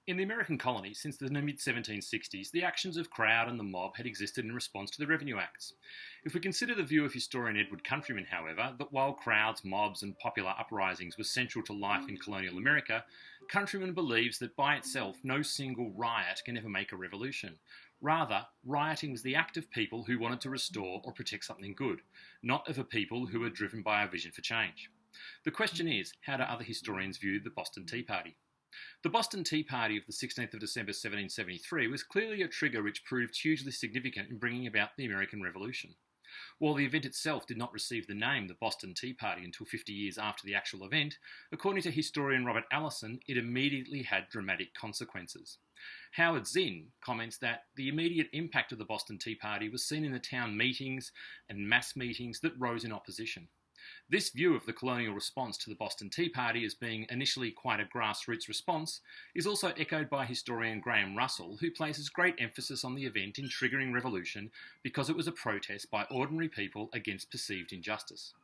In the American colonies since the mid-1760s, the actions of crowd and the mob had existed in response to the Revenue Acts. If we consider the view of historian Edward Countryman, however, that while crowds, mobs and popular uprisings were central to life in colonial America, Countryman believes that by itself no single riot can ever make a revolution. Rather, rioting was the act of people who wanted to restore or protect something good, not of a people who were driven by a vision for change. The question is, how do other historians view the Boston Tea Party? The Boston Tea Party of the 16th of December 1773 was clearly a trigger which proved hugely significant in bringing about the American Revolution. While the event itself did not receive the name the Boston Tea Party until 50 years after the actual event, according to historian Robert Allison, it immediately had dramatic consequences. Howard Zinn comments that the immediate impact of the Boston Tea Party was seen in the town meetings and mass meetings that rose in opposition. This view of the colonial response to the Boston Tea Party as being initially quite a grassroots response is also echoed by historian Graham Russell, who places great emphasis on the event in triggering revolution because it was a protest by ordinary people against perceived injustice.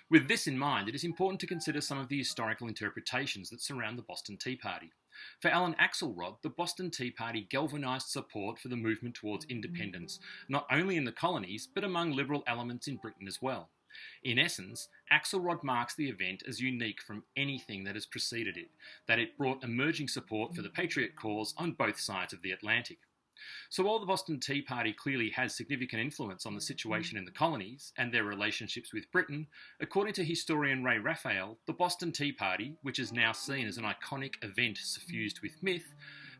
With this in mind, it is important to consider some of the historical interpretations that surround the Boston Tea Party. For Alan Axelrod, the Boston Tea Party galvanised support for the movement towards independence, not only in the colonies, but among liberal elements in Britain as well. In essence, Axelrod marks the event as unique from anything that has preceded it, that it brought emerging support for the patriot cause on both sides of the Atlantic. So while the Boston Tea Party clearly has significant influence on the situation in the colonies and their relationships with Britain, according to historian Ray Raphael, the Boston Tea Party, which is now seen as an iconic event suffused with myth,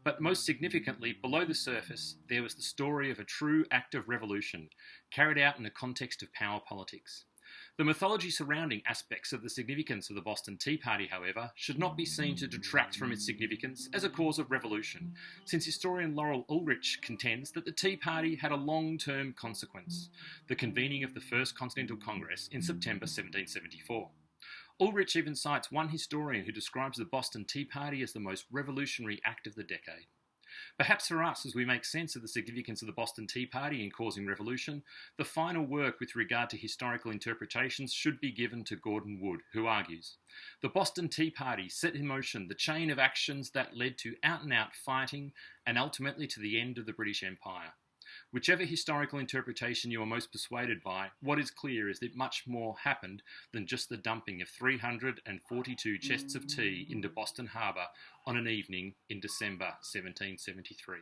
but most significantly, below the surface, there was the story of a true act of revolution, carried out in a context of power politics. The mythology surrounding aspects of the significance of the Boston Tea Party, however, should not be seen to detract from its significance as a cause of revolution, since historian Laurel Ulrich contends that the Tea Party had a long-term consequence, the convening of the First Continental Congress in September 1774. Ulrich even cites one historian who describes the Boston Tea Party as the most revolutionary act of the decade. Perhaps for us, as we make sense of the significance of the Boston Tea Party in causing revolution, the final work with regard to historical interpretations should be given to Gordon Wood, who argues, "The Boston Tea Party set in motion the chain of actions that led to out-and-out fighting and ultimately to the end of the British Empire. Whichever historical interpretation you are most persuaded by, what is clear is that much more happened than just the dumping of 342 chests of tea into Boston Harbour on an evening in December 1773.